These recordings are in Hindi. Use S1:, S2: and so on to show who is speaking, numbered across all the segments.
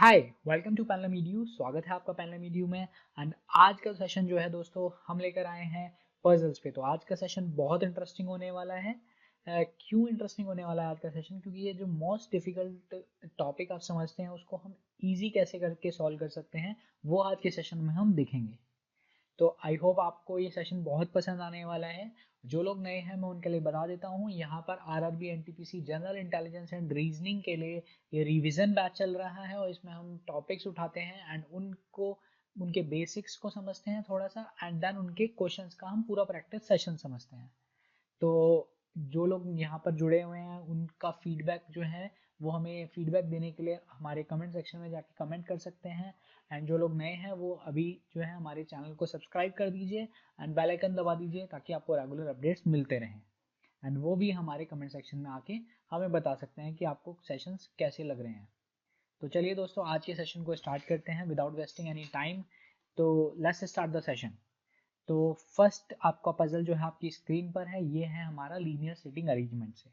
S1: हाय, वेलकम टू पैनलम ईडीयू। स्वागत है आपका पैनलम ईडीयू में। एंड आज का सेशन जो है दोस्तों हम लेकर आए हैं पजल्स पे। तो आज का सेशन बहुत इंटरेस्टिंग होने वाला है। क्यों इंटरेस्टिंग होने वाला है आज का सेशन? क्योंकि ये जो मोस्ट डिफिकल्ट टॉपिक आप समझते हैं उसको हम इजी कैसे करके सॉल्व कर सकते हैं वो आज के सेशन में हम देखेंगे। तो आई होप आपको ये सेशन बहुत पसंद आने वाला है। जो लोग नए हैं मैं उनके लिए बता देता हूँ, यहाँ पर RRB NTPC general intelligence and reasoning के लिए ये रिवीजन बैच चल रहा है और इसमें हम टॉपिक्स उठाते हैं एंड उनको उनके बेसिक्स को समझते हैं थोड़ा सा एंड देन उनके क्वेश्चंस का हम पूरा प्रैक्टिस सेशन समझते हैं। तो जो लोग यहाँ पर जुड़े हुए हैं उनका फीडबैक जो है वो हमें फीडबैक देने के लिए हमारे कमेंट सेक्शन में जाके कमेंट कर सकते हैं। एंड जो लोग नए हैं वो अभी जो है हमारे चैनल को सब्सक्राइब कर दीजिए एंड बेल आइकन दबा दीजिए ताकि आपको रेगुलर अपडेट्स मिलते रहें। एंड वो भी हमारे कमेंट सेक्शन में आके हमें बता सकते हैं कि आपको सेशंस कैसे लग रहे हैं। तो चलिए दोस्तों आज के सेशन को स्टार्ट करते हैं विदाउट वेस्टिंग एनी टाइम। तो लेट्स स्टार्ट द सेशन। तो फर्स्ट आपका पजल जो है आपकी स्क्रीन पर है, ये है हमारा लीनियर सिटिंग अरेंजमेंट से।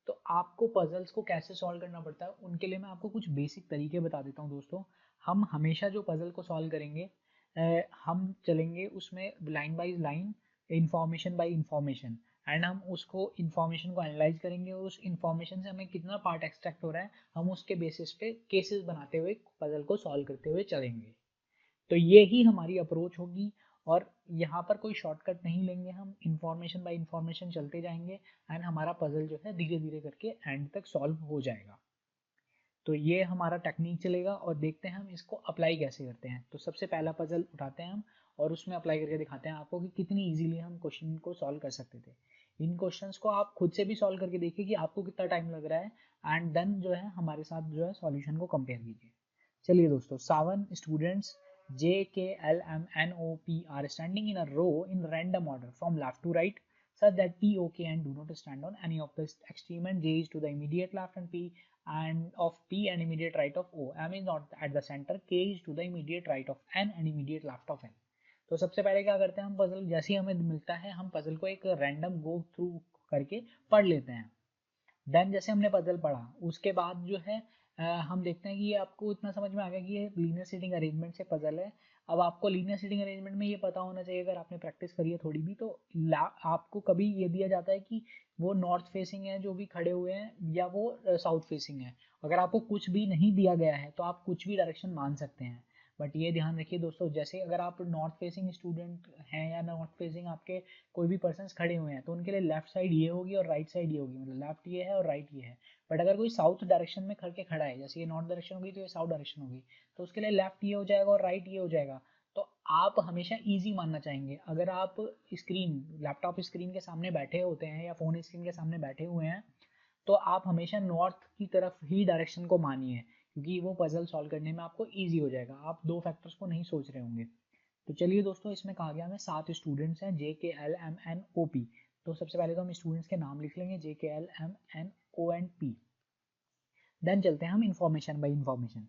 S1: तो आपको पजल्स को कैसे सॉल्व करना पड़ता है उनके लिए मैं आपको कुछ बेसिक तरीके बता देता हूँ दोस्तों। हम हमेशा जो पजल को सॉल्व करेंगे हम चलेंगे उसमें line by line, information by information. And हम उसको इंफॉर्मेशन को एनालाइज करेंगे और उस इंफॉर्मेशन से हमें कितना पार्ट एक्सट्रैक्ट हो रहा है हम उसके बेसिस पे केसेस बनाते हुए पजल को सॉल्व करते हुए चलेंगे। तो ये ही हमारी अप्रोच होगी और यहाँ पर कोई शॉर्टकट नहीं लेंगे, हम इंफॉर्मेशन बाय इंफॉर्मेशन चलते जाएंगे एंड हमारा पजल जो है धीरे धीरे करके एंड तक सॉल्व हो जाएगा। तो ये हमारा टेक्निक चलेगा और देखते हैं हम इसको अप्लाई कैसे करते हैं। तो सबसे पहला पजल उठाते हैं हम और उसमें अप्लाई करके दिखाते हैं आपको कि कितनी इजीली हम क्वेश्चन को सॉल्व कर सकते थे। इन क्वेश्चंस को आप खुद से भी सॉल्व करके देखिए कि आपको कितना टाइम लग रहा है एंड देन जो है हमारे साथ जो है सॉल्यूशन को कंपेयर कीजिए। चलिए दोस्तों, 7 students J, K, L, M, N, O, P are standing in a row in random order from left to right such that P, O, K and do not stand on any of the extreme and J is to the immediate left and P and of P and immediate right of O. M is not at the center, K is to the immediate right of N and immediate left of N. तो सबसे पहले क्या करते हैं हम पजल जैसे ही हमें मिलता है हम पजल को एक रैंडम गो थ्रू करके पढ़ लेते हैं। देन जैसे हमने पजल पढ़ा उसके बाद जो है हम देखते हैं कि ये आपको इतना समझ में आ गया कि ये लीनियर सीटिंग अरेंजमेंट से पजल है। अब आपको लीनियर सीटिंग अरेंजमेंट में ये पता होना चाहिए, अगर आपने प्रैक्टिस करी है थोड़ी भी तो आपको कभी ये दिया जाता है कि वो नॉर्थ फेसिंग है जो भी खड़े हुए हैं या वो साउथ फेसिंग है। अगर आपको कुछ भी नहीं दिया गया है तो आप कुछ भी डायरेक्शन मान सकते हैं। बट ये ध्यान रखिए दोस्तों, जैसे अगर आप नॉर्थ फेसिंग स्टूडेंट हैं या नॉर्थ फेसिंग आपके कोई भी पर्सन खड़े हुए हैं तो उनके लिए लेफ्ट साइड ये होगी और राइट साइड ये होगी, मतलब लेफ्ट ये है और राइट ये है। बट अगर कोई साउथ डायरेक्शन में खड़ के खड़ा है, जैसे ये नॉर्थ डायरेक्शन होगी तो ये साउथ डायरेक्शन होगी, तो उसके लिए लेफ्ट ये हो जाएगा और राइट ये हो जाएगा। तो आप हमेशा ईजी मानना चाहेंगे। अगर आप स्क्रीन लैपटॉप स्क्रीन के सामने बैठे होते हैं या फ़ोन स्क्रीन के सामने बैठे हुए हैं तो आप हमेशा नॉर्थ की तरफ ही डायरेक्शन को मानिए, क्योंकि वो पजल सॉल्व करने में आपको ईजी हो जाएगा, आप दो फैक्टर्स को नहीं सोच रहे होंगे। तो चलिए दोस्तों, इसमें कहा गया हमें 7 स्टूडेंट्स हैं J, K, L, M, N, O, P। तो सबसे पहले तो हम स्टूडेंट्स के नाम लिख लेंगे J, K, L, M, N, O and P। Then चलते हैं हम इंफॉर्मेशन बाय इंफॉर्मेशन।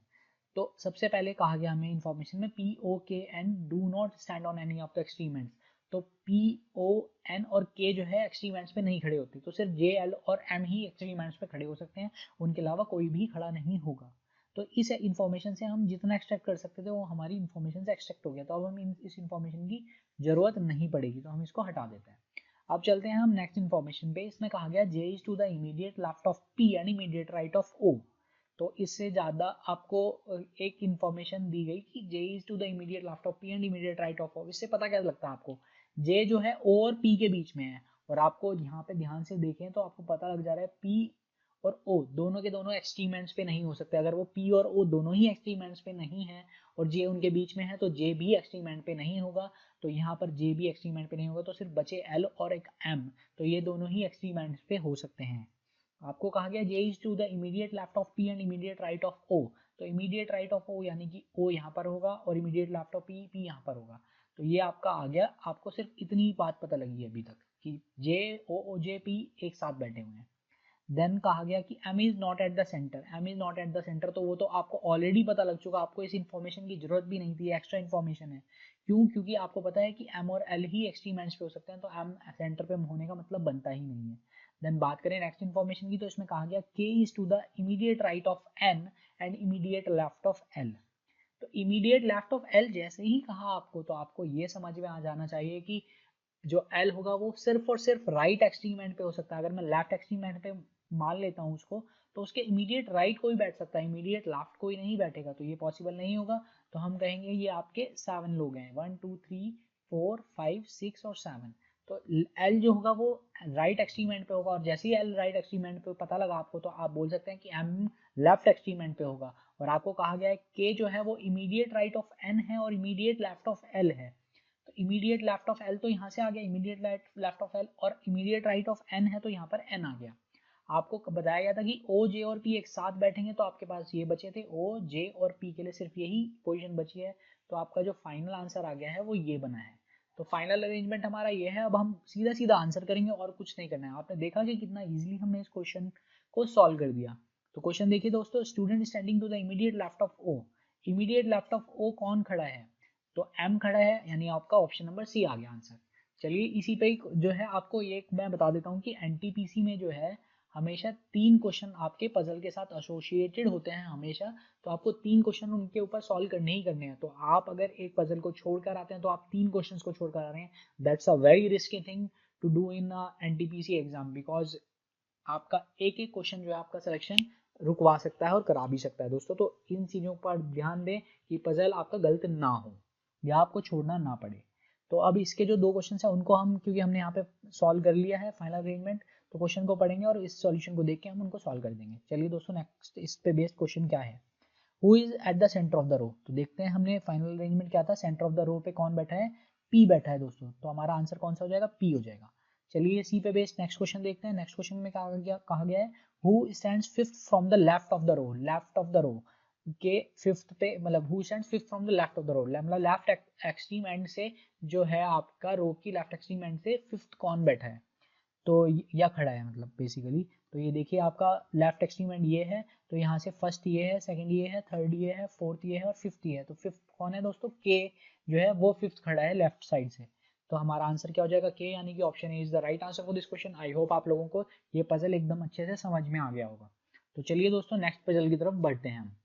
S1: तो सबसे पहले कहा गया हमें इंफॉर्मेशन में P, O, K and do not stand on any of the extreme ends. तो P, O, N और K जो है एक्सट्रीम एंड्स पे नहीं खड़े होते, तो सिर्फ J, L और M ही एक्सट्रीम एंड्स पे खड़े हो सकते हैं, उनके अलावा कोई भी खड़ा नहीं होगा। तो इस इन्फॉर्मेशन से हम जितना एक्सट्रैक्ट कर सकते थे वो हमारी इन्फॉर्मेशन से एक्सट्रैक्ट हो गया, तो अब हम इस इन्फॉर्मेशन की जरूरत नहीं पड़ेगी, तो हम इसको हटा देते हैं। अब चलते हैं हम नेक्स्ट इन्फॉर्मेशन पे। इसमें कहा गया J is to the immediate left of P and immediate right of O। तो इससे ज़्यादा आपको एक इन्फॉर्मेशन दी गई कि J is to the immediate left of P and immediate right of O। इससे पता क्या लगता है आपको? J जो है O और P के बीच में है और आपको यहाँ पे ध्यान से देखें तो आपको पता लग जा रहा है P और O दोनों के दोनों एक्सट्रीम एंड्स पे नहीं हो सकते। अगर वो P और O दोनों ही एक्सट्रीम एंड्स पे नहीं है और J उनके बीच में है तो J भी एक्सट्रीम एंड पे नहीं होगा। तो यहाँ पर J भी एक्सट्रीम एंड पे नहीं होगा, तो सिर्फ बचे L और एक M। तो ये दोनों ही एक्सट्रीम एंड्स पे हो सकते हैं। आपको कहा गया J is to the immediate left of P and immediate right of O। तो इमीडिएट राइट ऑफ O यानी कि O यहाँ पर होगा और इमीडिएट लेफ्ट ऑफ P यहाँ पर होगा। तो ये आपका आ गया। आपको सिर्फ इतनी बात पता लगी है अभी तक कि J, O, O, J, P एक साथ बैठे हुए हैं। देन कहा गया कि M is not at the centre. M is not at the centre तो वो तो आपको ऑलरेडी पता लग चुका, आपको इस इन्फॉर्मेशन की जरूरत भी नहीं थी, एक्स्ट्रा इन्फॉर्मेशन है। क्यों? क्योंकि आपको पता है कि M और L ही एक्सट्रीम एंड्स पे हो सकते हैं, तो M सेंटर पे होने का मतलब बनता ही नहीं है। देन बात करें नेक्स्ट इन्फॉर्मेशन की, तो इसमें कहा गया k is to the immediate right of n and immediate left of l। तो इमीडिएट लेफ्ट ऑफ l जैसे ही कहा आपको, तो आपको ये समझ में आ जाना चाहिए कि जो l होगा वो सिर्फ और सिर्फ राइट एक्सट्रीम एंड पे हो सकता है। अगर मैं लेफ्ट एक्सट्रीम एंड पे मान लेता हूँ उसको, तो उसके इमीडिएट राइट कोई बैठ सकता है, इमीडिएट लेफ्ट कोई नहीं बैठेगा, तो ये पॉसिबल नहीं होगा। तो हम कहेंगे ये आपके 7 लोग हैं, 1 2 3 4 5 6 और 7। तो L जो होगा वो राइट एक्सट्रीम एंड पे होगा, और जैसे ही L राइट एक्सट्रीम एंड पे पता लगा आपको, तो आप बोल सकते हैं कि M लेफ्ट एक्सट्रीम एंड पे होगा। और आपको कहा गया है K जो है वो इमीडिएट राइट ऑफ N है और इमीडिएट लेफ्ट ऑफ L है। तो इमीडिएट लेफ्ट ऑफ L तो यहाँ से आ गया इमीडिएट लेफ्ट ऑफ L, और इमीडिएट राइट ऑफ N है तो यहाँ पर N आ गया। आपको बताया गया था कि O J और P एक साथ बैठेंगे, तो आपके पास ये बचे थे O J और P के लिए सिर्फ यही पोजीशन बची है। तो आपका जो फाइनल आंसर आ गया है वो ये बना है। तो फाइनल अरेंजमेंट हमारा ये है। अब हम सीधा सीधा आंसर करेंगे और कुछ नहीं करना है। आपने देखा कि कितना इजीली हमने इस क्वेश्चन को सॉल्व कर दिया। तो क्वेश्चन देखिए दोस्तों, student standing to the immediate left of O। Immediate left of O कौन खड़ा है? तो M खड़ा है, यानी आपका ऑप्शन नंबर सी आ गया आंसर। चलिए इसी पे जो है आपको ये मैं बता देता हूँ कि एनटीपीसी में जो है हमेशा 3 क्वेश्चन आपके पजल के साथ एसोसिएटेड होते हैं हमेशा। तो आपको 3 क्वेश्चन उनके ऊपर सॉल्व करने ही करने हैं। तो आप अगर एक पजल को छोड़कर आते हैं तो आप 3 क्वेश्चंस को छोड़कर आ रहे हैं। That's a very risky thing to do in NTPC exam, because आपका एक एक क्वेश्चन जो है आपका सिलेक्शन रुकवा सकता है और करा भी सकता है दोस्तों। तो इन चीज़ों पर ध्यान दें कि पजल आपका गलत ना हो या आपको छोड़ना ना पड़े। तो अब इसके जो 2 क्वेश्चन है उनको हम, क्योंकि हमने यहाँ पे सॉल्व कर लिया है फाइनल अरेंजमेंट, तो क्वेश्चन को पढ़ेंगे और इस सॉल्यूशन को देख के हम उनको सॉल्व कर देंगे। चलिए दोस्तों, नेक्स्ट इस पे बेस्ड क्वेश्चन क्या है, who is at the centre of the row. तो देखते हैं हमने फाइनल अरेंजमेंट क्या था, सेंटर ऑफ द रो पे कौन बैठा है, पी बैठा है दोस्तों। तो हमारा आंसर कौन सा हो जाएगा, पी हो जाएगा। चलिए सी पे बेस्ड नेक्स्ट क्वेश्चन देखते हैं। नेक्स्ट क्वेश्चन में कहा गया है who stands fifth from the left of the row. Left of the row के फिफ्थ पे, मतलब who stands fifth from the left of the row, मतलब लेफ्ट एक्सट्रीम एंड से जो है आपका रो की लेफ्ट एक्सट्रीम एंड से फिफ्थ कौन बैठा है, तो या खड़ा है मतलब बेसिकली। तो ये देखिए आपका लेफ्ट एक्सट्रीम एंड ये है, तो यहाँ से फर्स्ट ये है, सेकंड ये है, थर्ड ये है, फोर्थ ये है और फिफ्थ ये है। तो फिफ्थ कौन है दोस्तों, के जो है वो फिफ्थ खड़ा है लेफ्ट साइड से। तो हमारा आंसर क्या हो जाएगा, के, यानी कि option A is the right answer for this question. I hope आप लोगों को ये पजल एकदम अच्छे से समझ में आ गया होगा। तो चलिए दोस्तों नेक्स्ट पजल की तरफ बढ़ते हैं हम।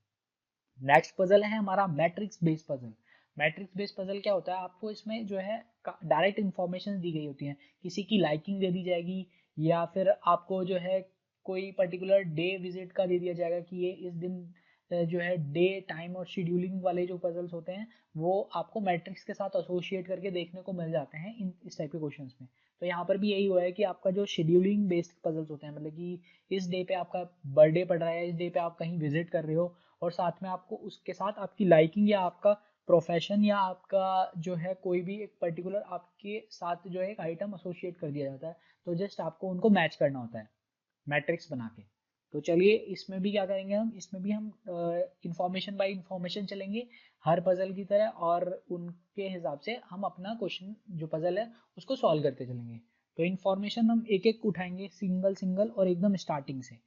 S1: नेक्स्ट पजल है हमारा matrix based puzzle. Matrix based puzzle क्या होता है, आपको इसमें जो है डायरेक्ट इन्फॉर्मेशन दी गई होती है, किसी की लाइकिंग दे दी जाएगी, या फिर आपको जो है कोई पर्टिकुलर डे विजिट का दे दिया जाएगा कि ये इस दिन जो है डे टाइम और शेड्यूलिंग वाले जो पजल्स होते हैं वो आपको मैट्रिक्स के साथ एसोसिएट करके देखने को मिल जाते हैं इस टाइप के क्वेश्चंस में। तो यहाँ पर भी यही हुआ है कि आपका जो शेड्यूलिंग बेस्ड पजल्स होते हैं, मतलब कि इस डे पे आपका बर्थडे पड़ रहा है, इस डे पे आप कहीं विजिट कर रहे हो, और साथ में आपको उसके साथ आपकी लाइकिंग या आपका प्रोफेशन या आपका जो है कोई भी एक पर्टिकुलर आपके साथ जो है एक आइटम एसोसिएट कर दिया जाता है। तो जस्ट आपको उनको मैच करना होता है मैट्रिक्स बना के। तो चलिए इसमें भी क्या करेंगे हम, इसमें भी हम इंफॉर्मेशन बाय इंफॉर्मेशन चलेंगे हर पजल की तरह, और उनके हिसाब से हम अपना क्वेश्चन जो पजल है उसको सॉल्व करते चलेंगे। तो इंफॉर्मेशन हम एक एक उठाएंगे सिंगल सिंगल और एकदम स्टार्टिंग से।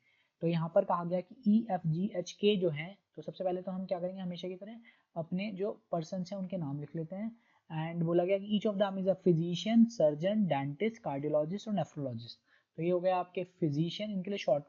S1: तो यहाँ पर कहा गया कि ई एफ जी एच के जो है, तो सबसे पहले तो हम क्या करेंगे, हमेशा की तरह अपने जो पर्सन हैं उनके नाम लिख लेते हैं। एंड बोला गया कि each of them is a physician, surgeon, dentist, cardiologist और नेफ्रोलॉजिस्ट। तो ये हो गया आपके फिजिशियन, इनके लिए शॉर्ट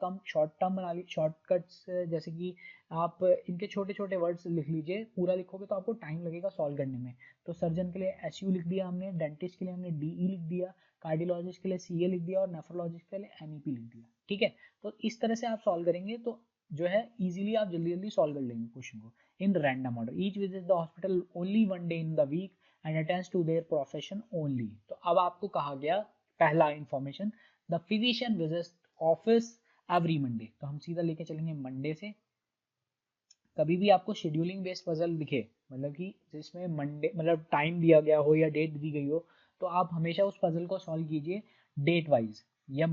S1: टर्म बना ली, शॉर्टकट्स, जैसे कि आप इनके छोटे छोटे वर्ड्स लिख लीजिए। पूरा लिखोगे तो आपको टाइम लगेगा सॉल्व करने में। तो सर्जन के लिए एस यू लिख दिया हमने, डेंटिस्ट के लिए हमने डी ई लिख दिया, कार्डियोलॉजिस्ट के लिए सी ए लिख दिया और नेफ्रोलॉजिस्ट के लिए एन ई पी लिख दिया। ठीक है, तो इस तरह से आप सॉल्व करेंगे तो जो है इजीली आप जल्दी जल्दी सॉल्व कर लेंगे क्वेश्चन को। In random order, each visit the hospital only one day in the week and attends to their profession only. तो अब आपको कहा गया पहला information, the physician visits office every Monday. तो हम सीधा लेके चलेंगे मंडे से। कभी भी आपको शेड्यूलिंग बेस्ड पजल दिखे, मतलब कि जिसमें मंडे मतलब टाइम दिया गया हो या डेट दी गई हो, तो आप हमेशा उस पजल को सॉल्व कीजिए डेट वाइज या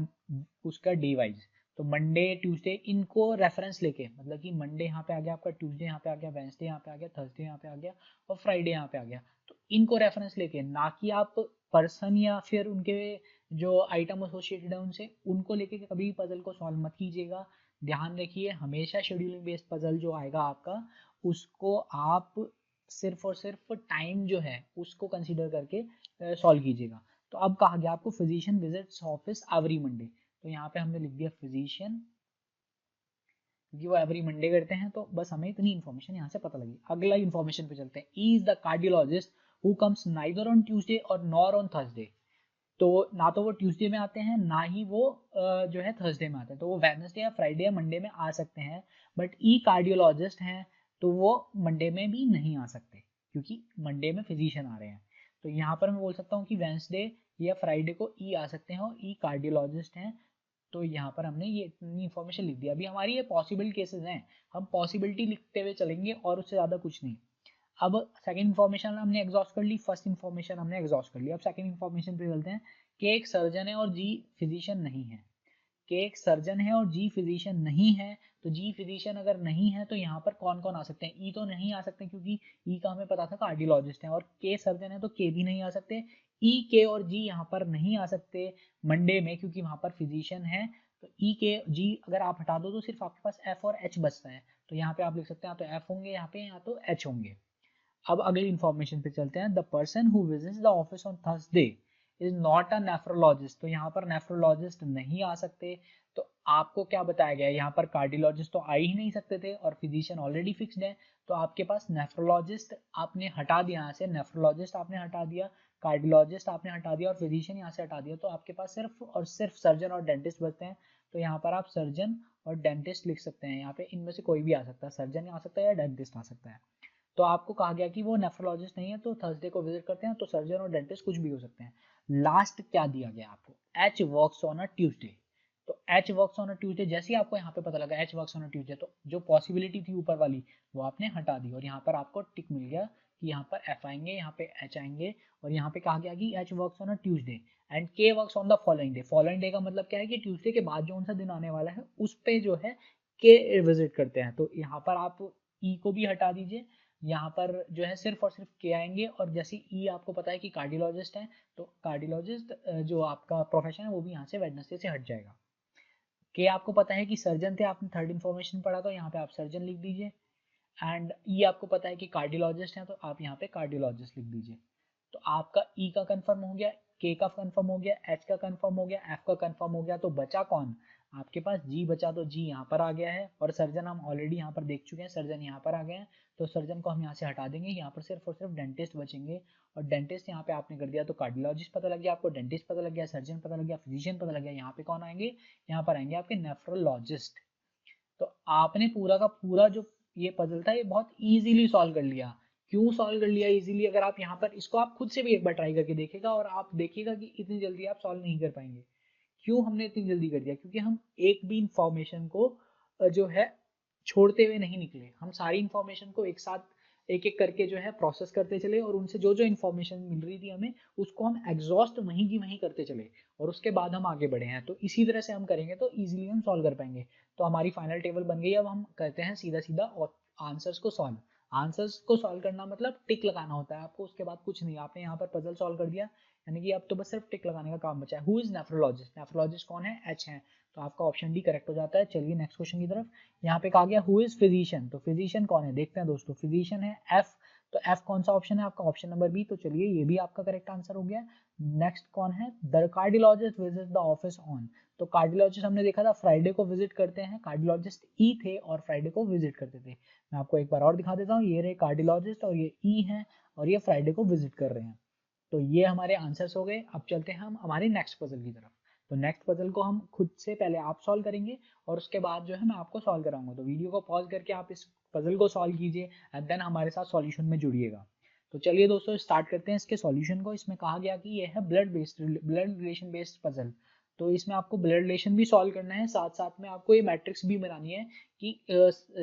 S1: उसका डे वाइज। तो मंडे ट्यूसडे इनको रेफरेंस लेके, मतलब कि मंडे यहाँ पे आ गया आपका, ट्यूसडे यहाँ पे आ गया, वेंसडे यहाँ पे आ गया, थर्सडे यहाँ पे आ गया और फ्राइडे यहाँ पे आ गया। तो इनको रेफरेंस लेके, ना कि आप पर्सन या फिर उनके जो आइटम एसोसिएटेड है उनसे, उनको लेके कभी पजल को सॉल्व मत कीजिएगा। ध्यान रखिए हमेशा शेड्यूलिंग बेस्ड पजल जो आएगा आपका, उसको आप सिर्फ और सिर्फ टाइम जो है उसको कंसीडर करके सॉल्व कीजिएगा। तो अब कहा गया आपको physician visits office every Monday. तो यहाँ पे हमने लिख दिया फिजिशियन, क्योंकि वो एवरी मंडे करते हैं, तो बस हमें इतनी इन्फॉर्मेशन यहाँ से पता लगी। अगला इन्फॉर्मेशन पे चलते हैं। E is the cardiologist who comes neither on Tuesday और नॉर ऑन थर्सडे। तो ना तो वो ट्यूसडे में आते हैं, ना ही वो जो है थर्सडे में आते हैं। तो वो वेडनेसडे या फ्राइडे या मंडे में आ सकते हैं, बट ई कार्डियोलॉजिस्ट हैं तो वो मंडे में भी नहीं आ सकते, क्योंकि मंडे में फिजिशियन आ रहे हैं। तो यहाँ पर मैं बोल सकता हूँ कि वेडनेसडे या फ्राइडे को ई आ सकते हैं और ई कार्डियोलॉजिस्ट हैं। तो यहाँ पर हमने ये इतनी इन्फॉर्मेशन लिख दिया। अभी हमारी ये पॉसिबल केसेस हैं, हम पॉसिबिलिटी लिखते हुए चलेंगे और उससे ज़्यादा कुछ नहीं। अब सेकंड इन्फॉर्मेशन हमने एग्जॉस्ट कर ली, फर्स्ट इन्फॉर्मेशन हमने एग्जॉस्ट कर ली। अब सेकंड इन्फॉर्मेशन पे चलते हैं कि एक सर्जन है और जी फिजिशियन नहीं है। कि एक सर्जन है और जी फिजिशियन नहीं है, तो जी फिजिशियन अगर नहीं है तो यहाँ पर कौन कौन आ सकते हैं। ई तो नहीं आ सकते, क्योंकि ई का हमें पता था कार्डियोलॉजिस्ट है, और के सर्जन है तो के भी नहीं आ सकते। ई के और जी यहाँ पर नहीं आ सकते मंडे में, क्योंकि वहाँ पर फिजिशियन है। तो ई के जी अगर आप हटा दो तो सिर्फ आपके पास एफ और एच बचता है। तो यहाँ पे आप लिख सकते हैं या तो एफ होंगे यहाँ पे, या तो एच होंगे। अब अगली इन्फॉर्मेशन पे चलते हैं। The person who visits the office on Thursday is not a nephrologist. तो यहाँ पर नेफ्रोलॉजिस्ट नहीं आ सकते। तो आपको क्या बताया गया है, यहाँ पर कार्डियोलॉजिस्ट तो आ ही नहीं सकते थे और फिजिशियन ऑलरेडी फिक्स्ड है। तो आपके पास नेफ्रोलॉजिस्ट आपने हटा दिया, यहाँ से नेफ्रोलॉजिस्ट आपने हटा दिया, कार्डियोलॉजिस्ट आपने हटा दिया और फिजिशियन यहाँ से हटा दिया। तो आपके पास सिर्फ और सिर्फ सर्जन और डेंटिस्ट बचते हैं। तो यहाँ पर आप सर्जन और डेंटिस्ट लिख सकते हैं। यहाँ पे इनमें से कोई भी आ सकता है, सर्जन आ सकता है या डेंटिस्ट आ सकता है। तो आपको कहा गया कि वो नेफ्रोलॉजिस्ट नहीं है तो थर्सडे को विजिट करते हैं, तो सर्जन और डेंटिस्ट कुछ भी हो सकते हैं। लास्ट क्या दिया गया आपको, H works on a Tuesday. तो H works on a Tuesday, जैसे ही आपको यहाँ पे पता लगा H works on a Tuesday, तो जो पॉसिबिलिटी थी ऊपर वाली वो आपने हटा दी, और यहाँ पर आपको टिक मिल गया कि यहाँ पर एफ आएंगे, यहाँ पे एच आएंगे, और यहाँ पे कहा गया कि H works on a Tuesday and K works on the following day. Following day का मतलब क्या है कि ट्यूसडे के बाद जो उनसा दिन आने वाला है उस पे जो है के विजिट करते हैं। तो यहाँ पर आप ई को भी हटा दीजिए, यहाँ पर जो है सिर्फ और सिर्फ के आएंगे, और जैसे ई आपको पता है कि कार्डियोलॉजिस्ट है, तो कार्डियोलॉजिस्ट जो आपका प्रोफेशन है वो भी यहाँ से वेडनेसडे से हट जाएगा। के आपको पता है कि सर्जन थे, आपने थर्ड इन्फॉर्मेशन पढ़ा, तो यहाँ पे आप सर्जन लिख दीजिए। एंड ई आपको पता है कि कार्डियोलॉजिस्ट है, तो आप यहाँ पे कार्डियोलॉजिस्ट लिख दीजिए। तो आपका ई का कंफर्म हो गया, के का कंफर्म हो गया, एच का कंफर्म हो गया, एफ का कंफर्म हो गया। तो बचा कौन, आपके पास जी बचा। तो जी यहाँ पर आ गया है, और सर्जन हम ऑलरेडी यहाँ पर देख चुके हैं, सर्जन यहाँ पर आ गए हैं। तो सर्जन को हम यहाँ से हटा देंगे, यहाँ पर सिर्फ और सिर्फ डेंटिस्ट बचेंगे। और डेंटिस्ट यहाँ पे आपने कर दिया, तो कार्डियोलॉजिस्ट पता लग गया आपको, डेंटिस्ट पता लग गया, सर्जन पता लग गया, फिजिशियन पता लग गया। यहाँ पे कौन आएंगे, यहाँ पर आएंगे आपके नेफ्रोलॉजिस्ट। तो आपने पूरा का पूरा जो ये पजल था ये बहुत इजीली सॉल्व कर लिया। क्यों सॉल्व कर लिया इजीली, अगर आप यहाँ पर इसको आप खुद से भी एक बार ट्राई करके देखेगा और आप देखिएगा कि इतनी जल्दी आप सॉल्व नहीं कर पाएंगे। क्यों हमने इतनी जल्दी कर दिया, क्योंकि हम एक भी इंफॉर्मेशन को जो है छोड़ते हुए नहीं निकले। हम सारी इंफॉर्मेशन को एक साथ एक एक करके जो है प्रोसेस करते चले, और उनसे जो जो इन्फॉर्मेशन मिल रही थी हमें उसको हम एग्जॉस्ट वहीं की वहीं करते चले, और उसके बाद हम आगे बढ़े हैं। तो इसी तरह से हम करेंगे तो इजीली हम सॉल्व कर पाएंगे। तो हमारी फाइनल टेबल बन गई। अब हम करते हैं सीधा सीधा और आंसर्स को सॉल्व। आंसर्स को सॉल्व करना मतलब टिक लगाना होता है आपको, उसके बाद कुछ नहीं। आपने यहाँ पर पजल सॉल्व कर दिया, यानी कि अब तो बस सिर्फ टिक लगाने का काम बचा है। हु इज नेफ्रोलॉजिस्ट, नेफ्रोलॉजिस्ट कौन है, एच है, तो आपका ऑप्शन डी करेक्ट हो जाता है। चलिए नेक्स्ट क्वेश्चन की तरफ। यहाँ पे कहा गया हु इज फिजिशियन, तो फिजिशियन कौन है देखते हैं दोस्तों। फिजिशियन है एफ, तो एफ कौन सा ऑप्शन है आपका, ऑप्शन नंबर बी। तो चलिए ये भी आपका करेक्ट आंसर हो गया। नेक्स्ट कौन है, the cardiologist visit the office on, तो कार्डियोलॉजिस्ट हमने देखा था फ्राइडे को विजिट करते हैं, कार्डियोलॉजिस्ट ई थे और फ्राइडे को विजिट करते थे। मैं आपको एक बार और दिखा देता हूँ, ये रहे कार्डियोलॉजिस्ट और ये ई हैं, और ये फ्राइडे को विजिट कर रहे हैं। तो ये हमारे आंसर्स हो गए। अब चलते हैं हम हमारे नेक्स्ट पजल की तरफ। तो नेक्स्ट पजल को हम खुद से पहले आप सॉल्व करेंगे, और उसके बाद जो है मैं आपको सॉल्व कराऊंगा। तो वीडियो को पॉज करके आप इस पजल को सॉल्व कीजिए एंड देन हमारे साथ सॉल्यूशन में जुड़िएगा। तो चलिए दोस्तों स्टार्ट करते हैं इसके सॉल्यूशन को। इसमें कहा गया कि ये है ब्लड रिलेशन बेस्ड पजल। तो इसमें आपको ब्लड रिलेशन भी सॉल्व करना है, साथ साथ में आपको ये मैट्रिक्स भी बनानी है कि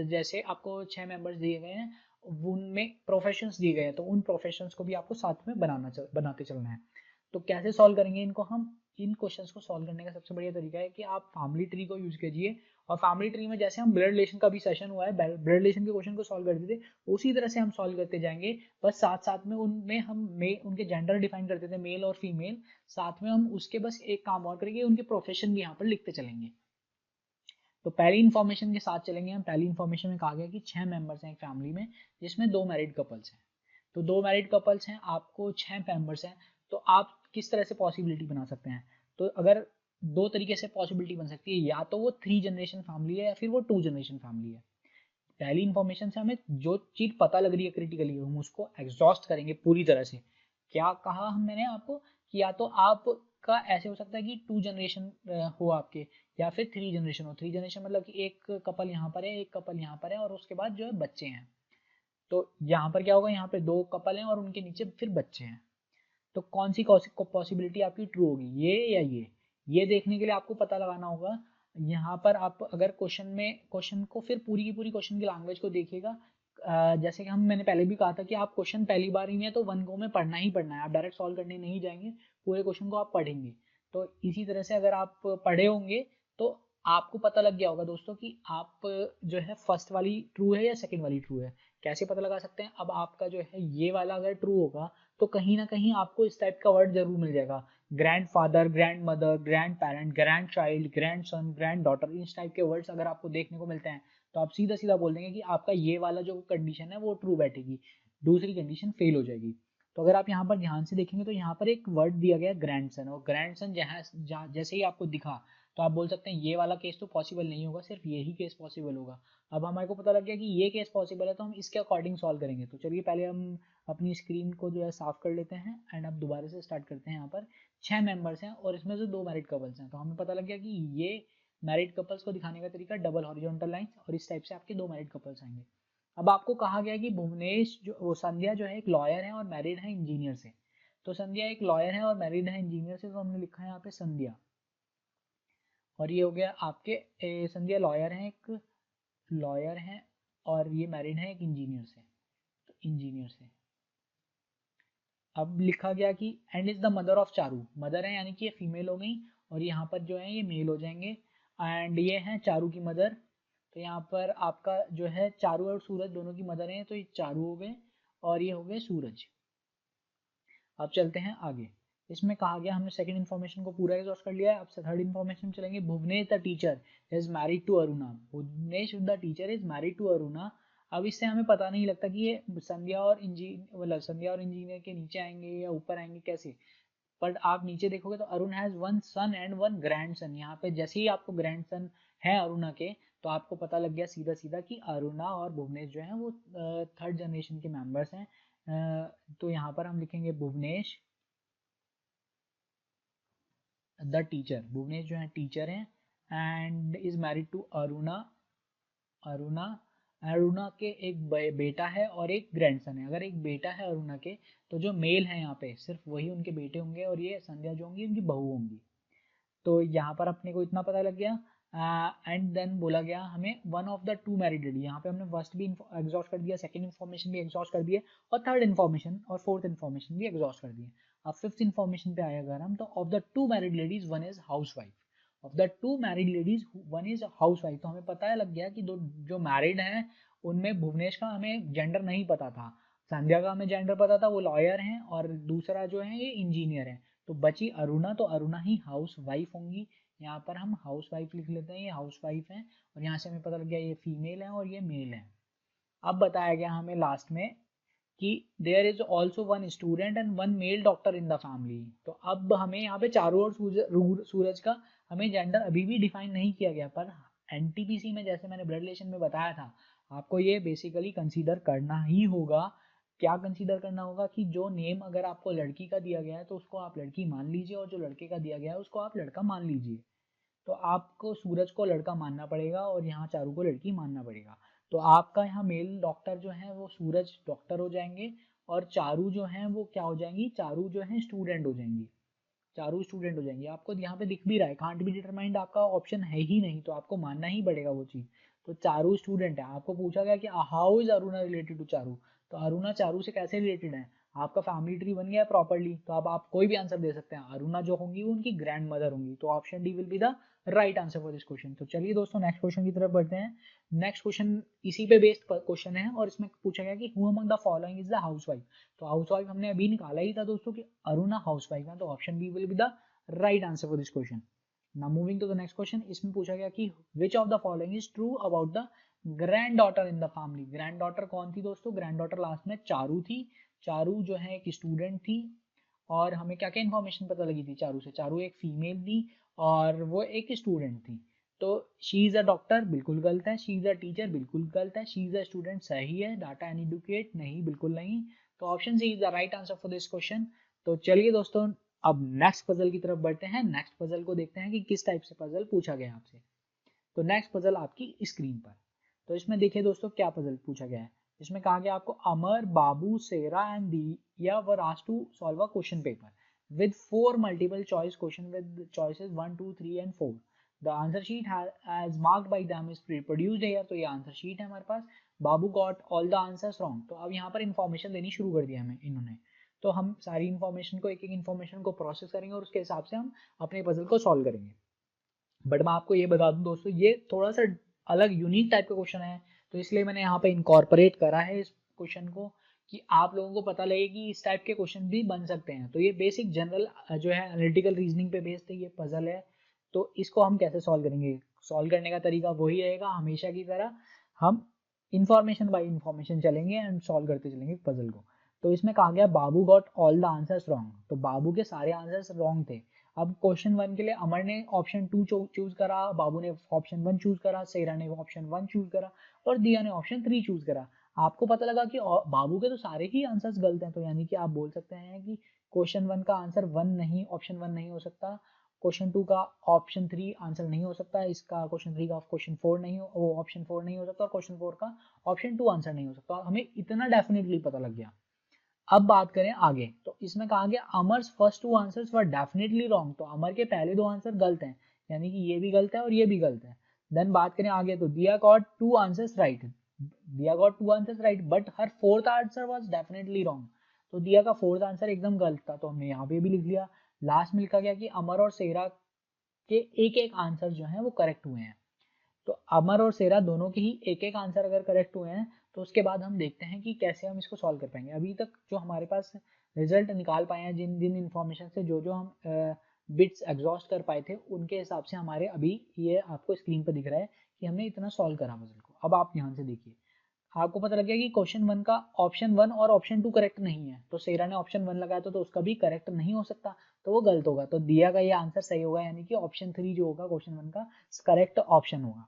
S1: जैसे आपको 6 मेंबर्स दिए गए हैं, उनमें प्रोफेशंस दिए गए हैं, तो उन प्रोफेशंस को भी आपको साथ में बनाते चलना है। तो कैसे सॉल्व करेंगे इनको हम, इन क्वेश्चंस को सॉल्व करने का सबसे बढ़िया तरीका है कि आप फैमिली ट्री को यूज कीजिए। और फैमिली ट्री में जैसे हम ब्लड रिलेशन का भी सेशन हुआ है, ब्लड रिलेशन के क्वेश्चन को सॉल्व करते थे, उसी तरह से हम सॉल्व करते जाएंगे। बस साथ साथ में उनमें हम उनके जेंडर डिफाइन करते थे, मेल और फीमेल। साथ में हम उसके बस एक काम और करेंगे, उनके प्रोफेशन भी यहाँ पर लिखते चलेंगे। तो पहली इन्फॉर्मेशन के साथ चलेंगे हम। पहली इन्फॉर्मेशन में कहा गया कि 6 मेंबर्स हैं एक फैमिली में, जिसमें 2 मैरिड कपल्स हैं। तो 2 मैरिड कपल्स हैं, आपको 6 मेंबर्स हैं, तो आप किस तरह से पॉसिबिलिटी बना सकते हैं। तो अगर दो तरीके से पॉसिबिलिटी बन सकती है, या तो वो 3 जनरेशन फैमिली है या फिर वो 2 जनरेशन फैमिली है। पहली इन्फॉर्मेशन से हमें जो चीज़ पता लग रही है क्रिटिकली, हम उसको एग्जॉस्ट करेंगे पूरी तरह से। क्या कहा मैंने आपको कि या तो आपका ऐसे हो सकता है कि 2 जनरेशन हो आपके, या फिर 3 जनरेशन हो। 3 जनरेशन मतलब कि एक कपल यहाँ पर है, एक कपल यहाँ पर है, और उसके बाद जो है बच्चे हैं। तो यहाँ पर क्या होगा, यहाँ पे 2 कपल हैं और उनके नीचे फिर बच्चे हैं। तो कौन सी पॉसिबिलिटी आपकी ट्रू होगी, ये या ये देखने के लिए आपको पता लगाना होगा। यहाँ पर आप अगर क्वेश्चन को फिर पूरी की पूरी क्वेश्चन की लैंग्वेज को देखिएगा। जैसे कि मैंने पहले भी कहा था कि आप क्वेश्चन पहली बार ही में है तो वन गो में पढ़ना ही पढ़ना है, आप डायरेक्ट सॉल्व करने नहीं जाएंगे, पूरे क्वेश्चन को आप पढ़ेंगे। तो इसी तरह से अगर आप पढ़े होंगे तो आपको पता लग गया होगा दोस्तों कि आप जो है फर्स्ट वाली ट्रू है या सेकंड वाली ट्रू है। कैसे पता लगा सकते हैं, अब आपका जो है ये वाला अगर ट्रू होगा तो कहीं ना कहीं आपको इस टाइप का वर्ड जरूर मिल जाएगा। Grand father, grand mother, grand parent, grand child, grand son, grand daughter, इस टाइप के वर्ड्स अगर आपको देखने को मिलते हैं तो आप सीधा सीधा बोल देंगे कि आपका ये वाला जो कंडीशन है वो ट्रू बैठेगी, दूसरी कंडीशन फेल हो जाएगी। तो अगर आप यहाँ पर ध्यान से देखेंगे तो यहाँ पर एक वर्ड दिया गया ग्रैंड सन, और ग्रैंड सन जैसे ही आपको दिखा तो आप बोल सकते हैं ये वाला केस तो पॉसिबल नहीं होगा, सिर्फ यही केस पॉसिबल होगा। अब हमारे को पता लग गया कि ये केस पॉसिबल है तो हम इसके अकॉर्डिंग सॉल्व करेंगे। तो चलिए पहले हम अपनी स्क्रीन को जो है साफ कर लेते हैं एंड अब दोबारा से स्टार्ट करते हैं। यहाँ पर 6 मेंबर्स हैं और इसमें से 2 मैरिड कपल्स हैं, तो हमें पता लग गया कि ये मैरिड कपल्स को दिखाने का तरीका डबल हॉरिजॉन्टल लाइंस, और इस टाइप से आपके 2 मैरिड कपल्स आएंगे। अब आपको कहा गया कि भुवनेश जो वो संध्या जो है एक लॉयर है और मैरिड है इंजीनियर से। तो संध्या एक लॉयर है और मैरिड है इंजीनियर से, तो हमने लिखा है यहाँ पे संध्या, और ये हो गया आपके संध्या लॉयर है, एक लॉयर है और ये मैरिड है एक इंजीनियर से, तो इंजीनियर से। अब लिखा गया कि and is the mother of Charu, mother है यानी कि ये फीमेल हो गई और यहाँ पर जो है ये मेल हो जाएंगे, एंड ये है चारू की मदर। तो यहाँ पर आपका जो है चारू और सूरज दोनों की मदर हैं, तो ये चारू हो गए और ये हो गए सूरज। अब चलते हैं आगे। इसमें कहा गया, हमने सेकंड इन्फॉर्मेशन को पूरा एग्जॉस्ट कर लिया है। अब थर्ड इन्फॉर्मेशन चलेंगे। Bhuvanesh the teacher is married to Aruna, Bhuvanesh the teacher is married to Aruna. अब इससे हमें पता नहीं लगता कि ये संध्या और इंजीनियर के नीचे आएंगे या ऊपर आएंगे कैसे, बट आप नीचे देखोगे तो Arun has 1 son and 1 grandson. यहाँ पे जैसे ही आपको ग्रैंड सन है अरुणा के, तो आपको पता लग गया सीधा सीधा कि अरुणा और भुवनेश जो है वो थर्ड जनरेशन के मेंबर्स हैं। तो यहाँ पर हम लिखेंगे भुवनेश द टीचर, भुवनेश जो है टीचर हैं and is married to Aruna. Aruna Aruna के एक बेटा है और एक ग्रैंडसन है। अगर एक बेटा है अरुणा के तो जो मेल है यहाँ पे सिर्फ वही उनके बेटे होंगे और ये संध्या जो होंगी उनकी बहू होंगी। तो यहाँ पर अपने को इतना पता लग गया। एंड देन बोला गया हमें one of the 2 married lady, यहाँ पे हमने फर्स्ट भी एग्जॉस्ट कर दिया, सेकंड इन्फॉर्मेशन भी एग्जॉस्ट कर दिए और थर्ड इन्फॉर्मेशन और फोर्थ इन्फॉर्मेशन भी एग्जॉस्ट कर दिए। अब फिफ्थ इन्फॉर्मेशन पे आए अगर हम, तो of the 2 married ladies one is house wife, of the 2 married ladies one is house wife. तो हमें पता लग गया कि दो जो मैरिड हैं उनमें भुवनेश का हमें जेंडर नहीं पता था, संध्या का हमें जेंडर पता था, वो लॉयर हैं, और दूसरा जो है ये इंजीनियर है। तो बची अरुणा, तो अरुणा ही हाउस वाइफ होंगी। यहाँ पर हम हाउस वाइफ लिख लेते हैं, ये हाउस वाइफ है, और यहाँ से हमें पता लग गया ये फीमेल है और ये मेल है। अब बताया गया हमें लास्ट में कि there is also 1 student and 1 male doctor in the family. तो अब हमें यहाँ पे चारों ओर सूरज का हमें जेंडर अभी भी डिफाइन नहीं किया गया, पर एनटीपीसी में जैसे मैंने ब्लड रिलेशन में बताया था आपको ये बेसिकली कंसीडर करना ही होगा। क्या कंसीडर करना होगा कि जो नेम अगर आपको लड़की का दिया गया है तो उसको आप लड़की मान लीजिए, और जो लड़के का दिया गया है उसको आप लड़का मान लीजिए। तो आपको सूरज को लड़का मानना पड़ेगा और यहाँ चारू को लड़की मानना पड़ेगा। तो आपका यहाँ मेल डॉक्टर जो है वो सूरज डॉक्टर हो जाएंगे, और चारू जो है वो क्या हो जाएंगी, चारू जो है स्टूडेंट हो जाएंगी, चारू स्टूडेंट हो जाएंगी। आपको यहाँ पे दिख भी रहा है कांट बी डिटरमाइंड, आपका ऑप्शन है ही नहीं, तो आपको मानना ही पड़ेगा वो चीज़। तो चारू स्टूडेंट है। आपको पूछा गया कि how is Aruna related to Charu, तो अरुणा चारू से कैसे रिलेटेड है, आपका फैमिली ट्री बन गया प्रॉपर्ली। तो अब आप कोई भी आंसर दे सकते हैं, अरुणा जो होंगी वो उनकी ग्रैंड मदर होंगी। तो option D will be the right answer for this question. तो चलिए दोस्तों नेक्स्ट क्वेश्चन की तरफ बढ़ते हैं। नेक्स्ट क्वेश्चन इसी पे बेस्ड क्वेश्चन है और इसमें पूछा गया कि who among the following is the housewife. तो हाउसवाइफ हमने अभी निकाला ही था दोस्तों कि अरुणा हाउसवाइफ है, तो option B will be the right answer for this question. Now moving to the next question. इसमें पूछा गया कि which of the following is true about the granddaughter in the family. Granddaughter कौन थी दोस्तों, ग्रैंड डॉटर लास्ट में चारू थी। चारू जो है एक स्टूडेंट थी और हमें क्या क्या इन्फॉर्मेशन पता लगी थी चारू से। चारू एक फीमेल थी और वो एक स्टूडेंट थी। तो शी इज़ अ डॉक्टर बिल्कुल गलत है, शी इज़ अ टीचर बिल्कुल गलत है, शी इज़ अ स्टूडेंट सही है, डाटा एंड एडुकेट नहीं बिल्कुल नहीं। तो option C is the right answer for this question. तो चलिए दोस्तों अब नेक्स्ट पजल की तरफ बढ़ते हैं। नेक्स्ट पजल को देखते हैं कि किस टाइप से पजल पूछा गया आपसे। तो नेक्स्ट पजल आपकी स्क्रीन पर। तो इसमें देखिए दोस्तों क्या पजल पूछा गया है। इसमें कहा गया आपको अमर, बाबू, Sera and Diya were asked to solve a question paper with 4 multiple choice question with choices 1, 2, 3 and 4. The answer sheet as marked by them is produced here. तो ये आंसर शीट है हमारे पास। Babu got all the answers wrong. तो अब यहाँ पर इन्फॉर्मेशन देनी शुरू कर दिया हमें इन्होंने। तो हम सारी इन्फॉर्मेशन को एक एक इन्फॉर्मेशन को प्रोसेस करेंगे और उसके हिसाब से हम अपने पजल को सॉल्व करेंगे। बट मैं आपको ये बता दूं दोस्तों, ये थोड़ा सा अलग यूनिक टाइप का क्वेश्चन है, तो इसलिए मैंने यहाँ पे इनकॉर्पोरेट करा है इस क्वेश्चन को कि आप लोगों को पता लगे कि इस टाइप के क्वेश्चन भी बन सकते हैं। तो ये बेसिक जनरल जो है एनालिटिकल रीजनिंग पे बेस्ड ये पजल है। तो इसको हम कैसे सॉल्व करेंगे? सॉल्व करने का तरीका वही रहेगा हमेशा की तरह, हम इंफॉर्मेशन बाय इंफॉर्मेशन चलेंगे एंड सॉल्व करते चलेंगे पजल को। तो इसमें कहा गया Babu got all the answers wrong. तो बाबू के सारे आंसर्स रॉन्ग थे। अब क्वेश्चन 1 के लिए अमर ने ऑप्शन 2 चूज करा, बाबू ने ऑप्शन 1 चूज करा, सेरा ने ऑप्शन 1 चूज करा और दिया ने ऑप्शन 3 चूज करा। आपको पता लगा कि बाबू के तो सारे ही आंसर्स गलत हैं, तो यानी कि आप बोल सकते हैं कि क्वेश्चन 1 का आंसर 1 नहीं, ऑप्शन 1 नहीं हो सकता, क्वेश्चन 2 का ऑप्शन 3 आंसर नहीं हो सकता, इसका क्वेश्चन 3 का क्वेश्चन 4 नहीं हो, वो ऑप्शन 4 नहीं हो सकता और क्वेश्चन 4 का ऑप्शन 2 आंसर नहीं हो सकता। हमें इतना डेफिनेटली पता लग गया। अब बात करें आगे, तो इसमें कहा गया Amar's first 2 answers were definitely wrong. तो अमर के पहले 2 आंसर गलत हैं, यानी कि ये भी गलत है और ये भी गलत है। देन बात करें आगे, तो दिया गॉट 2 आंसर्स राइट, दिया got 2 answers right but her fourth answer was definitely wrong. तो दिया का फोर्थ आंसर एकदम गलत था, तो हमने यहाँ पे भी लिख लिया। लास्ट में लिखा गया कि अमर और सेरा के एक एक आंसर जो है वो करेक्ट हुए हैं। तो अमर और सेरा दोनों के ही एक एक आंसर अगर करेक्ट हुए हैं तो उसके बाद हम देखते हैं कि कैसे हम इसको सॉल्व कर पाएंगे। अभी तक जो हमारे पास रिजल्ट निकाल पाए हैं, जिन जिन इन्फॉर्मेशन से जो जो हम बिट्स एग्जॉस्ट कर पाए थे, उनके हिसाब से हमारे अभी ये आपको स्क्रीन पर दिख रहा है कि हमने इतना सॉल्व करा पजल को। अब आप ध्यान से देखिए, आपको पता लग गया कि क्वेश्चन 1 का ऑप्शन 1 और ऑप्शन 2 करेक्ट नहीं है। तो सेरा ने ऑप्शन 1 लगाया तो उसका भी करेक्ट नहीं हो सकता, तो वो गलत होगा। तो दिया का ये आंसर सही होगा, यानी कि ऑप्शन 3 जो होगा क्वेश्चन 1 का करेक्ट ऑप्शन होगा।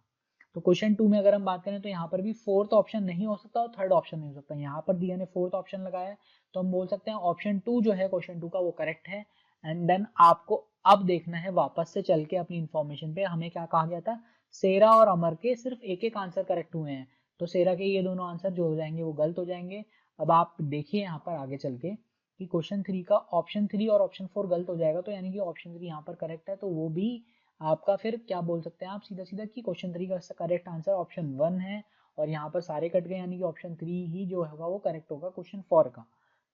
S1: तो क्वेश्चन 2 में अगर हम बात करें तो यहाँ पर भी फोर्थ ऑप्शन नहीं हो सकता और थर्ड ऑप्शन नहीं हो सकता। यहाँ पर दिया ने फोर्थ ऑप्शन लगाया है, तो हम बोल सकते हैं ऑप्शन 2 जो है क्वेश्चन 2 का वो करेक्ट है। एंड देन आपको अब देखना है वापस से चल के अपनी इन्फॉर्मेशन पे, हमें क्या कहा गया था, सेरा और अमर के सिर्फ एक एक आंसर करेक्ट हुए हैं, तो सेरा के ये दोनों आंसर जो हो जाएंगे वो गलत हो जाएंगे। अब आप देखिए यहाँ पर आगे चल के कि क्वेश्चन 3 का ऑप्शन 3 और ऑप्शन 4 गलत हो जाएगा, तो यानी कि ऑप्शन 3 यहाँ पर करेक्ट है, तो वो भी आपका फिर क्या बोल सकते हैं आप सीधा सीधा कि क्वेश्चन 3 का करेक्ट आंसर ऑप्शन 1 है और यहाँ पर सारे कट गए, यानी कि ऑप्शन 3 ही जो होगा वो करेक्ट होगा क्वेश्चन 4 का।